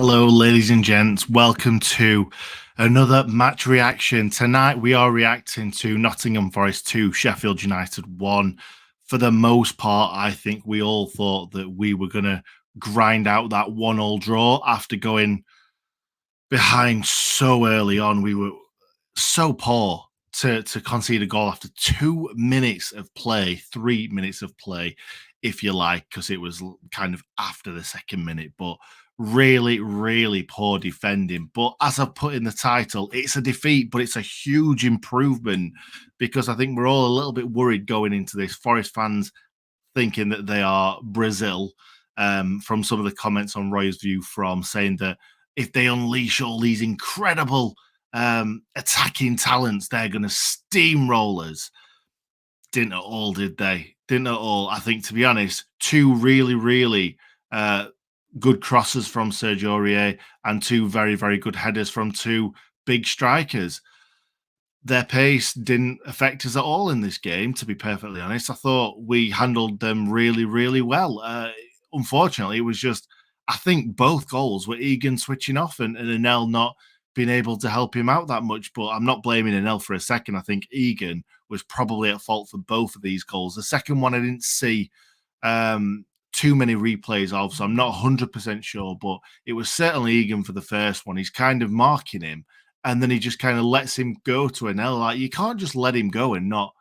Hello, ladies and gents. Welcome to another match reaction. Tonight, we are reacting to Nottingham Forest 2, Sheffield United 1. For the most part, I think we all thought that we were going to grind out that 1-1 draw after going behind so early on. We were so poor to concede a goal after 2 minutes of play, 3 minutes of play, if you like, because it was kind of after the second minute. But really, really poor defending. But as I've put in the title, it's a defeat, but it's a huge improvement because I think we're all a little bit worried going into this. Forest fans thinking that they are Brazil, from some of the comments on Roy's View from saying that if they unleash all these incredible attacking talents, they're going to steamroll us. Didn't at all, did they? Didn't at all. I think, to be honest, two really, really good crosses from Sergio Aurier and two very, very good headers from two big strikers. Their pace didn't affect us at all in this game, to be perfectly honest. I thought we handled them really, really well. Unfortunately, it was just, I think both goals were Egan switching off and Anel not being able to help him out that much. But I'm not blaming Anel for a second. I think Egan was probably at fault for both of these goals. The second one I didn't see too many replays of, so I'm not 100% sure, but it was certainly Egan for the first one. He's kind of marking him, and then he just kind of lets him go to Anel. Like, you can't just let him go and not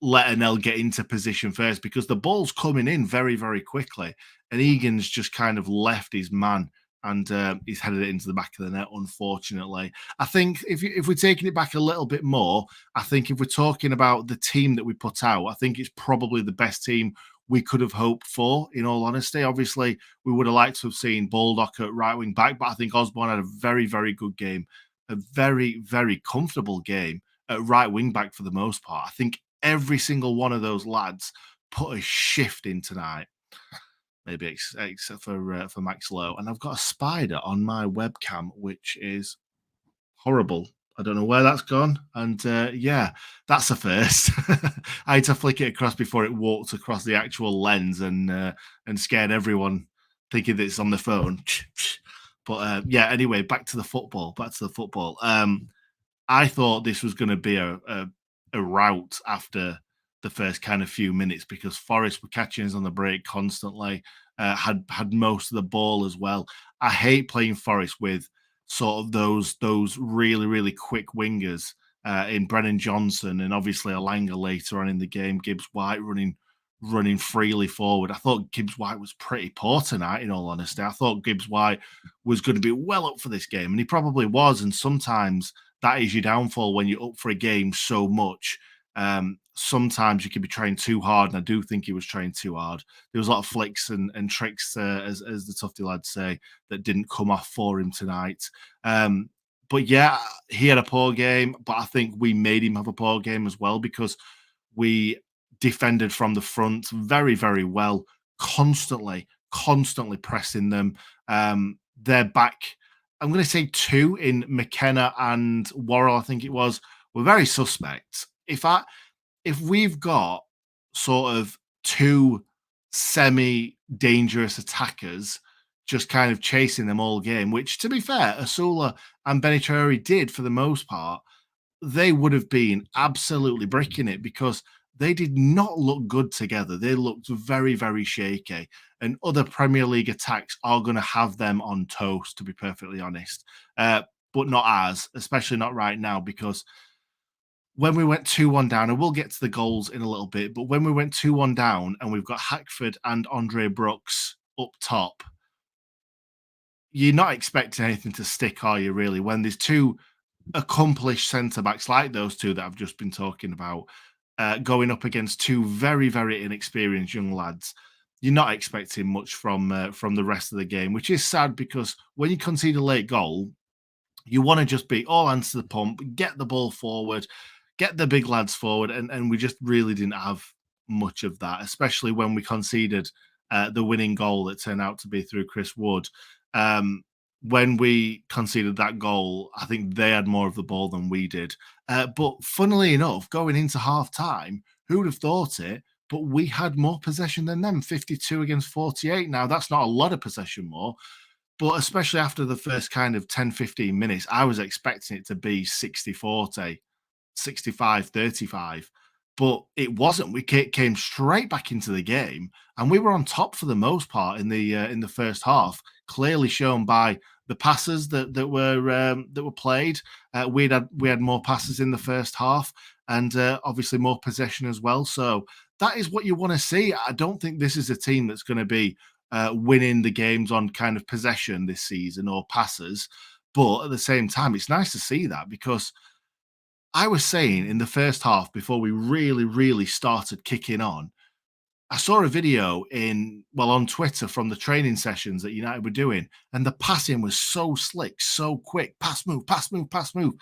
let Anel get into position first because the ball's coming in very, very quickly. And Egan's just kind of left his man and he's headed it into the back of the net, unfortunately. I think if we're taking it back a little bit more, I think if we're talking about the team that we put out, I think it's probably the best team we could have hoped for, in all honesty. Obviously, we would have liked to have seen Baldock at right wing back, but I think Osborne had a very, very good game, a very, very comfortable game at right wing back for the most part. I think every single one of those lads put a shift in tonight. Maybe except for Max Lowe. And I've got a spider on my webcam, which is horrible. I don't know where that's gone. And yeah, that's a first. I had to flick it across before it walked across the actual lens and scared everyone thinking that it's on the phone. But yeah, anyway, back to the football. I thought this was going to be a rout after the first kind of few minutes because Forest were catching us on the break constantly, had most of the ball as well. I hate playing Forest with sort of those really, really quick wingers in Brennan Johnson and obviously Alanga later on in the game, Gibbs White running freely forward. I thought Gibbs White was pretty poor tonight, in all honesty. I thought Gibbs White was going to be well up for this game, and he probably was. And sometimes that is your downfall when you're up for a game so much. Sometimes you can be trying too hard, and I do think he was trying too hard. There was a lot of flicks and tricks, as the Tufty lads say, that didn't come off for him tonight. But yeah, he had a poor game, but I think we made him have a poor game as well because we defended from the front very, very well, constantly pressing them. They're back. I'm going to say two in McKenna and Worrell, I think it was, were very suspect. If we've got sort of two semi-dangerous attackers just kind of chasing them all game, which, to be fair, Asula and Benitraori did for the most part, they would have been absolutely bricking it because they did not look good together. They looked very, very shaky. And other Premier League attacks are going to have them on toast, to be perfectly honest. But not ours, especially not right now, because when we went 2-1 down, and we'll get to the goals in a little bit, but when we went 2-1 down and we've got Hackford and Andre Brooks up top, you're not expecting anything to stick, are you, really? When there's two accomplished centre-backs like those two that I've just been talking about, going up against two very, very inexperienced young lads, you're not expecting much from the rest of the game, which is sad because when you concede a late goal, you want to just be all hands to the pump, get the ball forward, get the big lads forward, and we just really didn't have much of that, especially when we conceded the winning goal that turned out to be through Chris Wood. When we conceded that goal, I think they had more of the ball than we did. But funnily enough, going into half time, who would have thought it? But we had more possession than them, 52 against 48. Now, that's not a lot of possession more, But especially after the first kind of 10, 15 minutes, I was expecting it to be 60-40, 65-35, but it wasn't. We came straight back into the game, and we were on top for the most part in the first half. Clearly shown by the passes that were played. We had more passes in the first half, and obviously more possession as well. So that is what you want to see. I don't think this is a team that's going to be winning the games on kind of possession this season or passes. But at the same time, it's nice to see that because I was saying in the first half before we really, really started kicking on, I saw a video on Twitter from the training sessions that United were doing, and the passing was so slick, so quick, pass, move, pass, move, pass, move.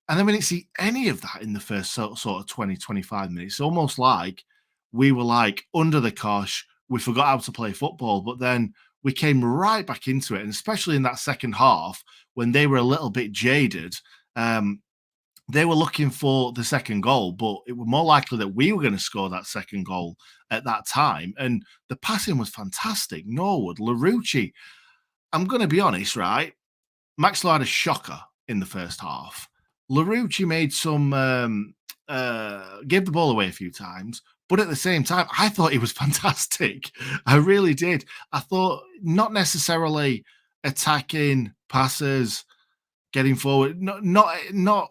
And then we didn't see any of that in the first sort of 20, 25 minutes. Almost like we were like under the cosh, we forgot how to play football, but then we came right back into it. And especially in that second half, when they were a little bit jaded, um, they were looking for the second goal, but it was more likely that we were going to score that second goal at that time. And the passing was fantastic. Norwood, Larouci. I'm going to be honest, right? Maxwell had a shocker in the first half. Larouci made some, gave the ball away a few times, but at the same time, I thought he was fantastic. I really did. I thought not necessarily attacking passes, getting forward, not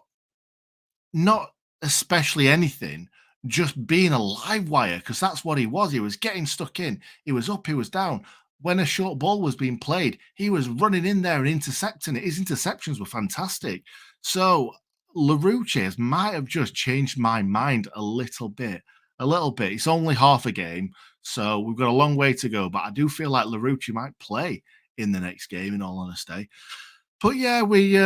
especially anything, just being a live wire because that's what he was. He was getting stuck in. He was up, he was down. When a short ball was being played, he was running in there and intercepting it. His interceptions were fantastic. So Larouche might have just changed my mind a little bit. A little bit. It's only half a game, so we've got a long way to go. But I do feel like Larouche might play in the next game, in all honesty. But yeah, we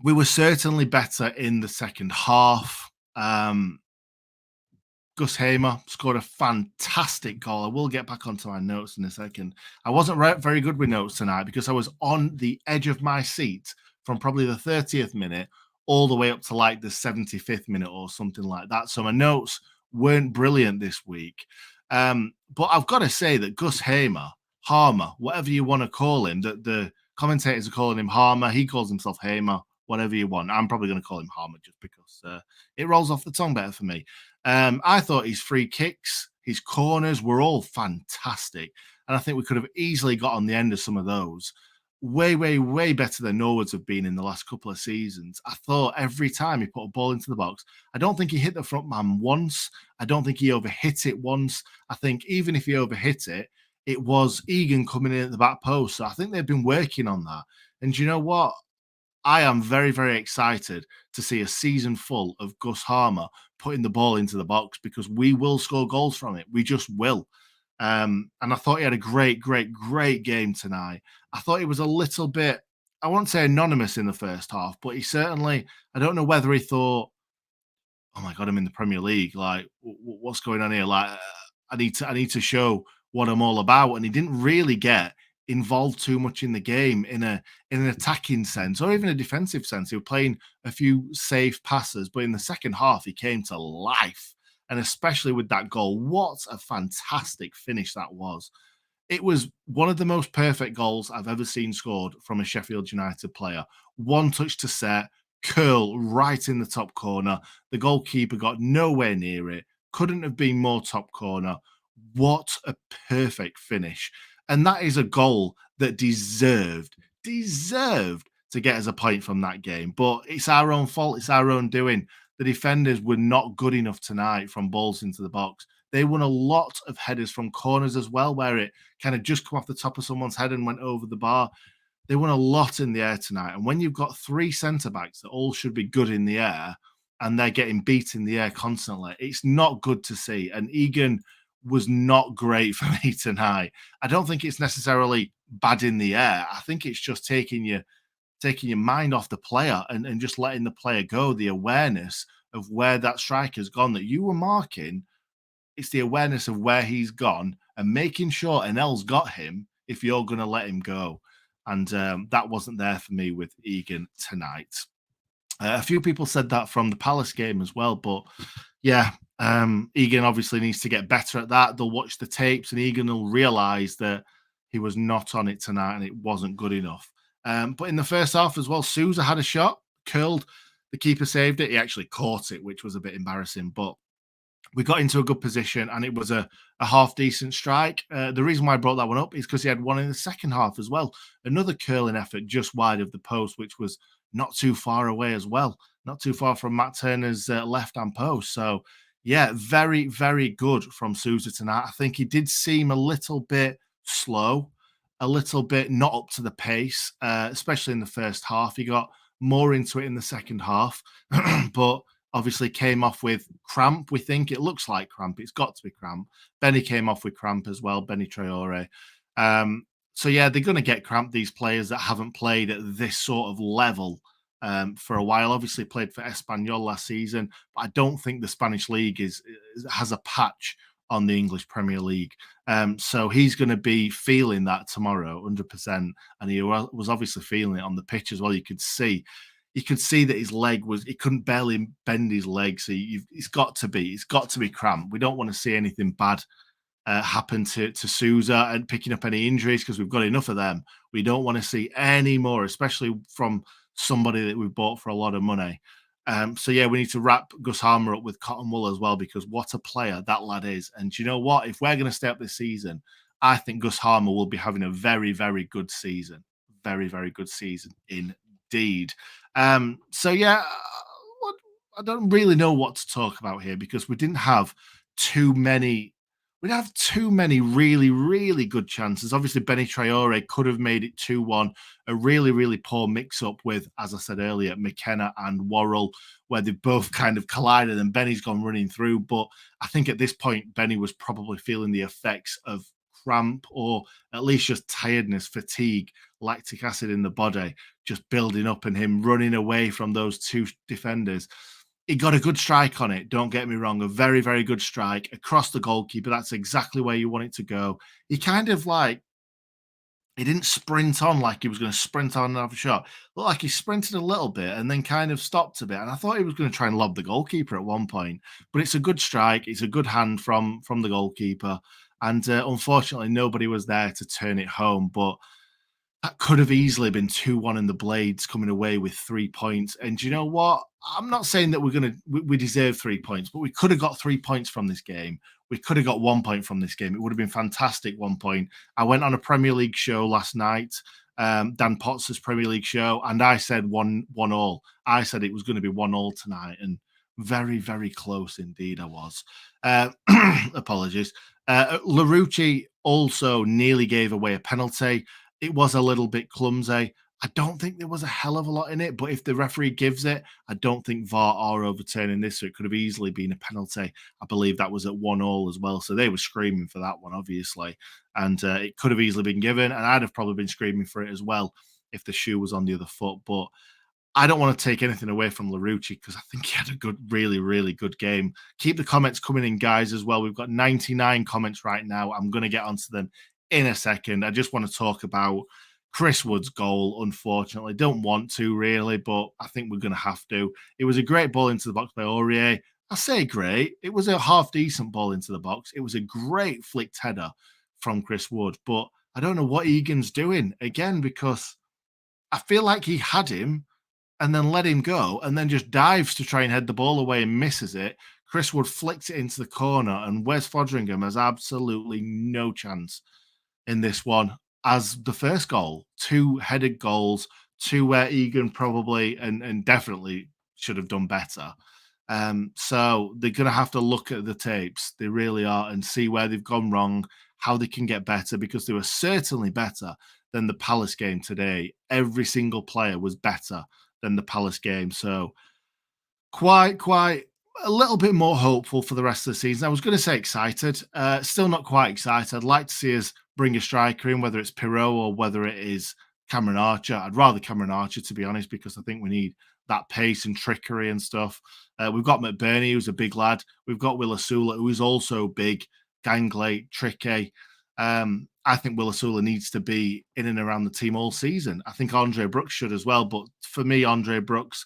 were certainly better in the second half. Gus Hamer scored a fantastic goal. I will get back onto my notes in a second. I wasn't very good with notes tonight because I was on the edge of my seat from probably the 30th minute all the way up to like the 75th minute or something like that. So my notes weren't brilliant this week. But I've got to say that Gus Harmer, whatever you want to call him, that the commentators are calling him Harmer. He calls himself Hamer, whatever you want. I'm probably going to call him Harmer just because it rolls off the tongue better for me. I thought his free kicks, his corners were all fantastic. And I think we could have easily got on the end of some of those. Way, way, way better than Norwood's have been in the last couple of seasons. I thought every time he put a ball into the box, I don't think he hit the front man once. I don't think he overhit it once. I think even if he overhit it, it was Egan coming in at the back post. So I think they've been working on that. And you know what? I am very, very excited to see a season full of Gus Hamer putting the ball into the box because we will score goals from it. We just will. And I thought he had a great, great, great game tonight. I thought he was a little bit, I won't say anonymous in the first half, but he certainly, I don't know whether he thought, oh my God, I'm in the Premier League. Like, what's going on here? Like, I need to show what I'm all about. And he didn't really get involved too much in the game in an attacking sense or even a defensive sense. He was playing a few safe passes, but in the second half he came to life, and especially with that goal, what a fantastic finish that was. It was one of the most perfect goals I've ever seen scored from a Sheffield United player. One touch to set, curl right in the top corner. The goalkeeper got nowhere near it. Couldn't have been more top corner. What a perfect finish. And that is a goal that deserved to get us a point from that game. But it's our own fault. It's our own doing. The defenders were not good enough tonight from balls into the box. They won a lot of headers from corners as well, where it kind of just come off the top of someone's head and went over the bar. They won a lot in the air tonight. And when you've got three centre backs that all should be good in the air and they're getting beat in the air constantly, it's not good to see. And Egan was not great for me tonight. I don't think it's necessarily bad in the air. I think it's just taking your mind off the player and just letting the player go. The awareness of where that striker's gone that you were marking, it's the awareness of where he's gone and making sure Enel's got him if you're going to let him go. And that wasn't there for me with Egan tonight. A few people said that from the Palace game as well, but yeah, Egan obviously needs to get better at that. They'll watch the tapes and Egan will realise that He was not on it tonight, and it wasn't good enough. But in the first half as well, Souza had a shot, curled. The keeper saved it. He actually caught it, which was a bit embarrassing. But we got into a good position, and it was a half decent strike. The reason why I brought that one up is because he had one in the second half as well. Another curling effort just wide of the post, which was not too far away as well, not too far from Matt Turner's left hand post. So, yeah, very, very good from Souza tonight. I think he did seem a little bit slow, a little bit not up to the pace, especially in the first half. He got more into it in the second half, but obviously came off with cramp. We think it looks like cramp. It's got to be cramp. Benny came off with cramp as well. Benny Traore. So yeah, they're going to get cramp. These players that haven't played at this sort of level for a while. Obviously played for Espanyol last season, but I don't think the Spanish league has a patch on the English Premier League. So he's going to be feeling that tomorrow, 100%. And he was obviously feeling it on the pitch as well. You could see that his leg he couldn't barely bend his leg. So it's got to be cramped. We don't want to see anything bad happen to Souza and picking up any injuries, because we've got enough of them. We don't want to see any more, especially from somebody that we've bought for a lot of money. So yeah, we need to wrap Gus Hamer up with cotton wool as well, because what a player that lad is. And you know what? If we're going to stay up this season, I think Gus Hamer will be having a very, very good season. Very, very good season indeed. So yeah, I don't really know what to talk about here, because we didn't have too many. We didn't have too many really, really good chances. Obviously, Benny Traore could have made it 2-1. A really, really poor mix-up with, as I said earlier, McKenna and Worrell, where they both kind of collided and Benny's gone running through. But I think at this point, Benny was probably feeling the effects of cramp, or at least just tiredness, fatigue, lactic acid in the body, just building up, and him running away from those two defenders. He got a good strike on it, don't get me wrong, a very, very good strike across the goalkeeper. That's exactly where you want it to go. He kind of he didn't sprint on like he was going to sprint on another shot. Looked like he sprinted a little bit and then kind of stopped a bit. And I thought he was going to try and lob the goalkeeper at one point. But it's a good strike. It's a good hand from the goalkeeper. And unfortunately, nobody was there to turn it home. But that could have easily been 2-1 in the Blades coming away with 3 points. And you know what? I'm not saying that we deserve 3 points, but we could have got 3 points from this game. We could have got 1 point from this game. It would have been fantastic, 1 point. I went on a Premier League show last night, Dan Potts' Premier League show, and I said 1-1. I said it was going to be 1-1 tonight, and very, very close indeed I was. Apologies. Larouci also nearly gave away a penalty. It was a little bit clumsy. I don't think there was a hell of a lot in it, but if the referee gives it, I don't think VAR are overturning this, so it could have easily been a penalty. I believe that was at 1-1 as well, so they were screaming for that one, obviously, and it could have easily been given, and I'd have probably been screaming for it as well if the shoe was on the other foot, but I don't want to take anything away from Larouci, because I think he had a good, really, really good game. Keep the comments coming in, guys, as well. We've got 99 comments right now. I'm going to get onto them in a second. I just want to talk about Chris Wood's goal, unfortunately. Don't want to, really, but I think we're going to have to. It was a great ball into the box by Aurier. I say great. It was a half-decent ball into the box. It was a great flicked header from Chris Wood, but I don't know what Egan's doing, again, because I feel like he had him and then let him go, and then just dives to try and head the ball away and misses it. Chris Wood flicks it into the corner, and Wes Foderingham has absolutely no chance in this one. As the first goal, 2 headed goals, 2 where Egan probably and definitely should have done better. So they're going to have to look at the tapes. They really are, and see where they've gone wrong, how they can get better, because they were certainly better than the Palace game today. Every single player was better than the Palace game. So quite a little bit more hopeful for the rest of the season. I was going to say excited. Still not quite excited. I'd like to see us bring a striker in, whether it's Pirot or whether it is Cameron Archer. I'd rather Cameron Archer, to be honest, because I think we need that pace and trickery and stuff. We've got McBurney, who's a big lad. We've got Willasula, who is also big, gangly, tricky. I think Willasula needs to be in and around the team all season. I think Andre Brooks should as well. But for me, Andre Brooks,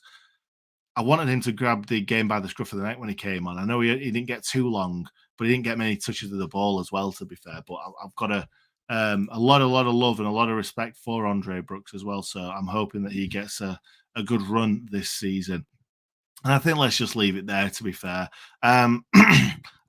I wanted him to grab the game by the scruff of the neck when he came on. I know he didn't get too long, but he didn't get many touches of the ball as well, to be fair. But I've got to A lot of love and a lot of respect for Andre Brooks as well. So I'm hoping that he gets a good run this season. And I think let's just leave it there, to be fair. I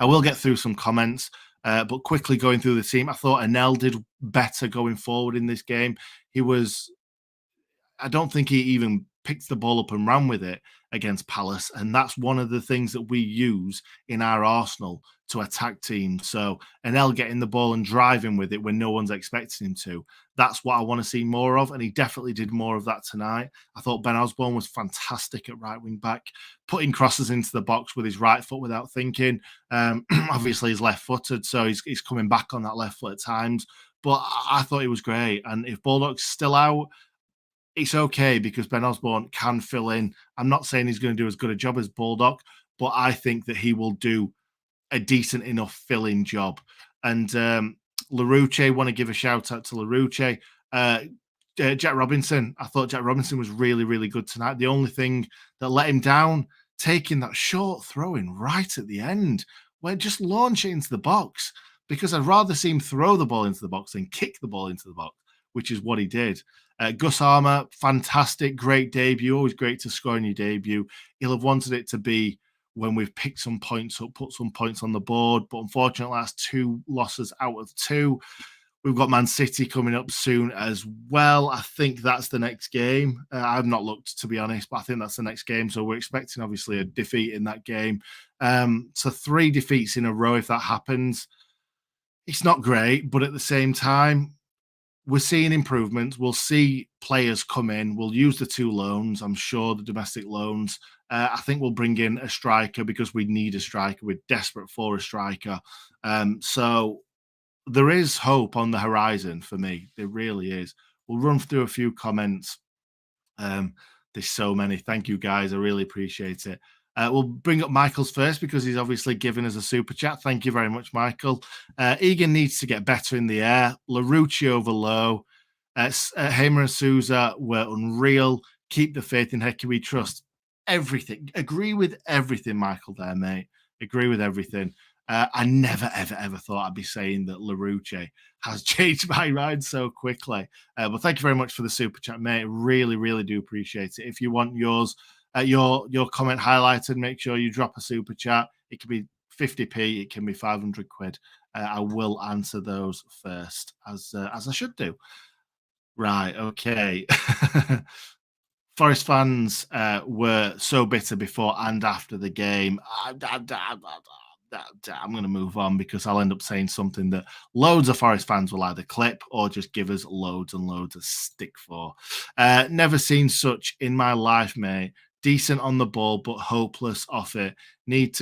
will get through some comments, but quickly going through the team, I thought Anel did better going forward in this game. I don't think he even picked the ball up and ran with it against Palace. And that's one of the things that we use in our arsenal to attack teams. So Anel getting the ball and driving with it when no one's expecting him to. That's what I want to see more of. And he definitely did more of that tonight. I thought Ben Osborne was fantastic at right wing back, putting crosses into the box with his right foot without thinking. Obviously, he's left footed, so he's coming back on that left foot at times. But I thought he was great. And if Baldock's still out, it's okay because Ben Osborne can fill in. I'm not saying he's going to do as good a job as Baldock, but I think that he will do a decent enough fill-in job. And LaRuche, want to give a shout out to LaRuche. Jack Robinson, I thought Jack Robinson was really, really good tonight. The only thing that let him down, taking that short throw in right at the end, where just launch it into the box, because I'd rather see him throw the ball into the box than kick the ball into the box, which is what he did. Gus Hamer, fantastic, great debut. Always great to score in your debut. He'll have wanted it to be when we've picked some points up, put some points on the board. But unfortunately, that's 2 losses out of 2. We've got Man City coming up soon as well. I think that's the next game. I've not looked, to be honest, but I think that's the next game. So we're expecting, obviously, a defeat in that game. So 3 defeats in a row, if that happens. It's not great, but at the same time, we're seeing improvements. We'll see players come in. We'll use the 2 loans, I'm sure, the domestic loans. I think we'll bring in a striker because we need a striker. We're desperate for a striker. So there is hope on the horizon for me. There really is. We'll run through a few comments. There's so many. Thank you, guys. I really appreciate it. We'll bring up Michael's first because he's obviously given us a super chat. Thank you very much, Michael. Egan needs to get better in the air. LaRucci over low. Hamer and Souza were unreal. Keep the faith in Hecky. We trust everything. Agree with everything, Michael, there, mate. Agree with everything. I never, ever, ever thought I'd be saying that LaRucci has changed my mind so quickly. But thank you very much for the super chat, mate. Really, really do appreciate it. If you want yours, your comment highlighted, make sure you drop a super chat. It can be 50p, it can be 500 quid. I will answer those first, as I should do. Right, okay. Forest fans were so bitter before and after the game. I'm going to move on because I'll end up saying something that loads of Forest fans will either clip or just give us loads and loads of stick for. Never seen such in my life, mate. Decent on the ball, but hopeless off it. Need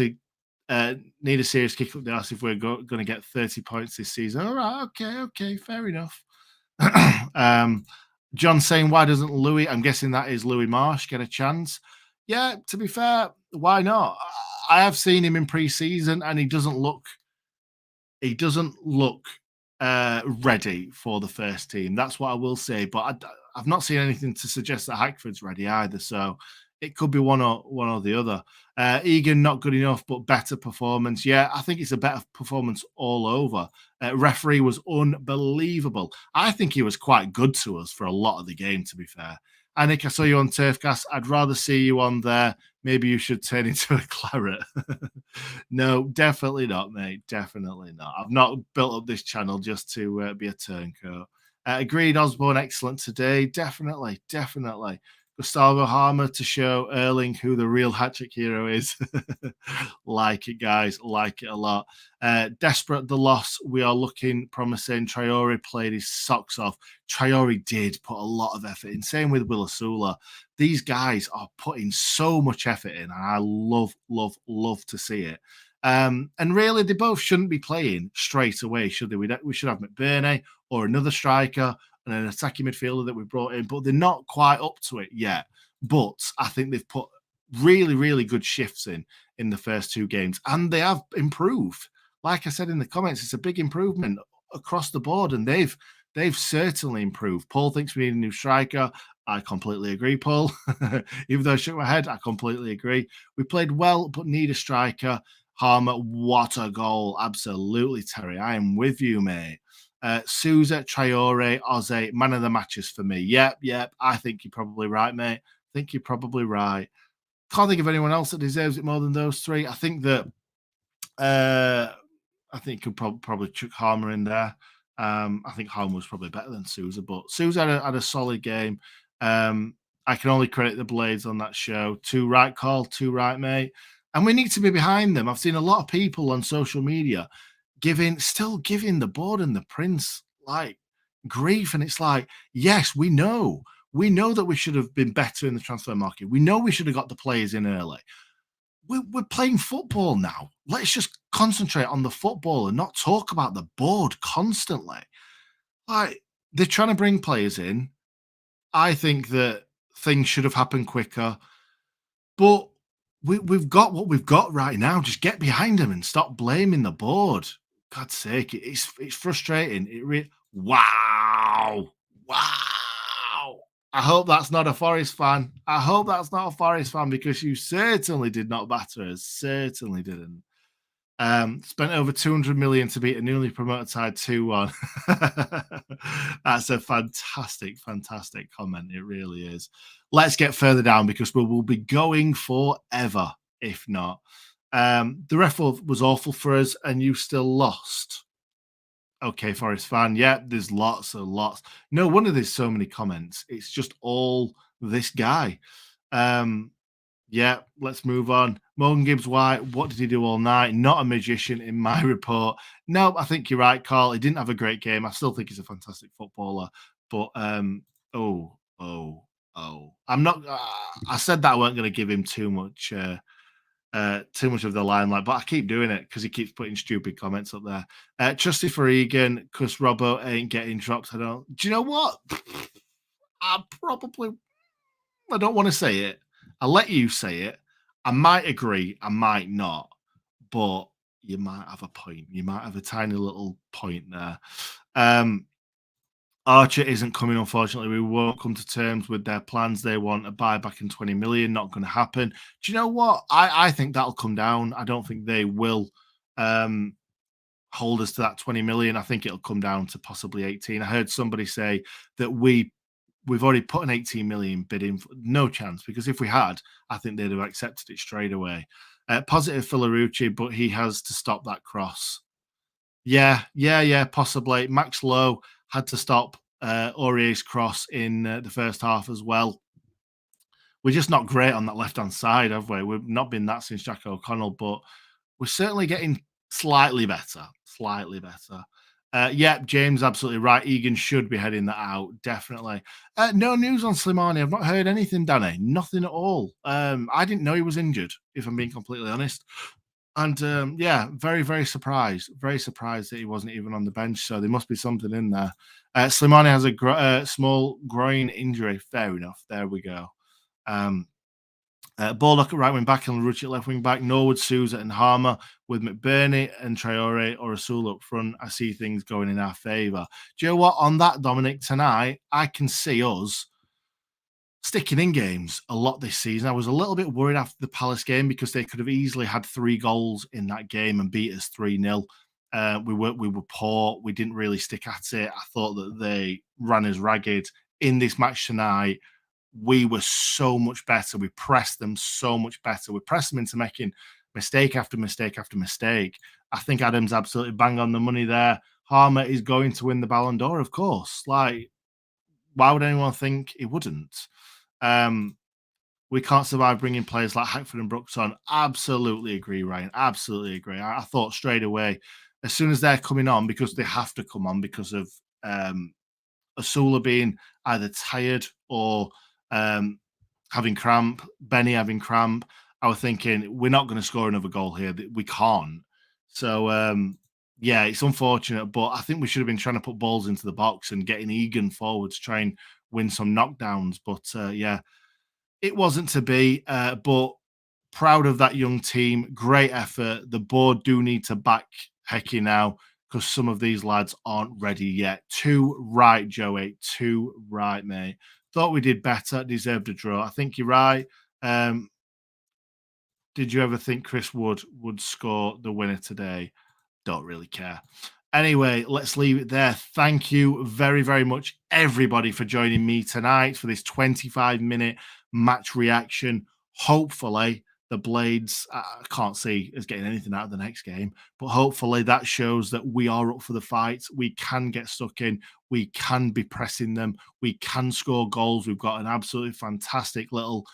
a serious kick up the arse if we're going to get 30 points this season. All right, okay, fair enough. John saying, why doesn't Louis, I'm guessing that is Louis Marsh, get a chance? Yeah, to be fair, why not? I have seen him in pre-season and he doesn't look ready for the first team. That's what I will say. But I've not seen anything to suggest that Hackford's ready either. So it could be one or the other. Egan, not good enough, but better performance. Yeah, I think it's a better performance all over. Referee was unbelievable. I think he was quite good to us for a lot of the game, to be fair. Nick, I saw you on Turfcast. I'd rather see you on there. Maybe you should turn into a claret. No, definitely not, mate. Definitely not. I've not built up this channel just to be a turncoat. Agreed, Osborne, excellent today. Definitely. Gustavo Hamer to show Erling who the real hat-trick hero is. Like it, guys. Like it a lot. Desperate the loss. We are looking promising. Traore played his socks off. Traore did put a lot of effort in. Same with Willasula. These guys are putting so much effort in, and I love to see it. And really, they both shouldn't be playing straight away, should they? We should have McBurney or another striker and an attacking midfielder that we brought in, but they're not quite up to it yet. But I think they've put really, really good shifts in the first 2 games, and they have improved. Like I said in the comments, it's a big improvement across the board, and they've certainly improved. Paul thinks we need a new striker. I completely agree, Paul. Even though I shook my head, I completely agree. We played well, but need a striker. Harmer, what a goal. Absolutely, Terry. I am with you, mate. Souza, Traore, Oze, man of the matches for me. Yep, yep. I think you're probably right, mate. I think you're probably right. Can't think of anyone else that deserves it more than those three. I think that uh, I think you could probably chuck Hamer in there. I think Hamer was probably better than Souza, but Souza had a solid game. I can only credit the Blades on that show. Too right call, too right, mate. And we need to be behind them. I've seen a lot of people on social media still giving the board and the Prince like grief. And it's like, yes, we know that we should have been better in the transfer market. We know we should have got the players in early. We're playing football now. Let's just concentrate on the football and not talk about the board constantly. Like, they're trying to bring players in. I think that things should have happened quicker, but we've got what we've got right now. Just get behind them and stop blaming the board. God's sake, it's frustrating. Wow. I hope that's not a Forest fan. I hope that's not a Forest fan because you certainly did not batter us. Certainly didn't. Spent over 200 million to beat a newly promoted side 2-1. That's a fantastic, fantastic comment. It really is. Let's get further down because we will be going forever if not. The ref was awful for us and you still lost. Okay, Forest fan. Yeah, there's lots. No wonder there's so many comments. It's just all this guy. Yeah, let's move on. Morgan Gibbs White, what did he do all night? Not a magician in my report. No, I think you're right, Carl. He didn't have a great game. I still think he's a fantastic footballer. But I'm not I said that I weren't going to give him too much of the limelight, but I keep doing it because he keeps putting stupid comments up there. Trusty for Egan, because Robbo ain't getting dropped. Do you know what? I don't want to say it. I'll let you say it. I might agree, I might not, but you might have a point. You might have a tiny little point there. Archer isn't coming, unfortunately. We won't come to terms with their plans. They want a buyback in 20 million. Not going to happen. Do you know what? I think that'll come down. I don't think they will hold us to that 20 million. I think it'll come down to possibly 18. I heard somebody say that we've already put an 18 million bid in. No chance, because if we had, I think they'd have accepted it straight away. Positive for Larucci, but he has to stop that cross. Yeah, possibly. Max Lowe had to stop Aurier's cross in the first half as well. We're just not great on that left-hand side, have we? We've not been that since Jack O'Connell, but we're certainly getting slightly better. Yeah, James, absolutely right. Egan should be heading that out, definitely. No news on Slimani. I've not heard anything, Danny. Nothing at all. I didn't know he was injured, if I'm being completely honest. And yeah, very, very surprised. Very surprised that he wasn't even on the bench. So there must be something in there. Slimani has a small groin injury. Fair enough. There we go. Baldock at right wing back and Larucci at left wing back. Norwood, Souza, and Hamer with McBurney and Traore or Rasul up front. I see things going in our favour. Do you know what? On that, Dominic, tonight, I can see us sticking in games a lot this season. I was a little bit worried after the Palace game because they could have easily had 3 goals in that game and beat us 3-0. We were poor. We didn't really stick at it. I thought that they ran us ragged. In this match tonight, we were so much better. We pressed them so much better. We pressed them into making mistake after mistake after mistake. I think Adam's absolutely bang on the money there. Harmer is going to win the Ballon d'Or, of course. Like, why would anyone think he wouldn't? We can't survive bringing players like Hackford and Brooks on. Absolutely agree, Ryan. Absolutely agree. I thought straight away, as soon as they're coming on, because they have to come on because of Asula being either tired or having cramp, Benny having cramp, I was thinking, we're not going to score another goal here. We can't. So, yeah, it's unfortunate, but I think we should have been trying to put balls into the box and getting Egan forward to try and win some knockdowns. But yeah, it wasn't to be. But proud of that young team. Great effort. The board do need to back Hecky now because some of these lads aren't ready yet. Too right, Joey. Too right, mate. Thought we did better. Deserved a draw. I think you're right. Did you ever think Chris Wood would score the winner today? Don't really care. Anyway, let's leave it there. Thank you very, very much, everybody, for joining me tonight for this 25-minute match reaction. Hopefully, the Blades, I can't see us getting anything out of the next game, but hopefully that shows that we are up for the fight. We can get stuck in. We can be pressing them. We can score goals. We've got an absolutely fantastic little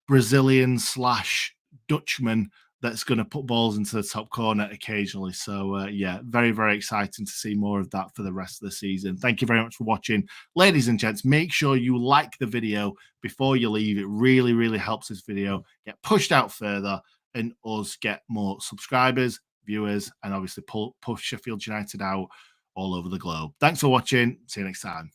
Brazilian slash Dutchman that's going to put balls into the top corner occasionally. So, yeah, very, very exciting to see more of that for the rest of the season. Thank you very much for watching. Ladies and gents, make sure you like the video before you leave. It really, really helps this video get pushed out further and us get more subscribers, viewers, and obviously push Sheffield United out all over the globe. Thanks for watching. See you next time.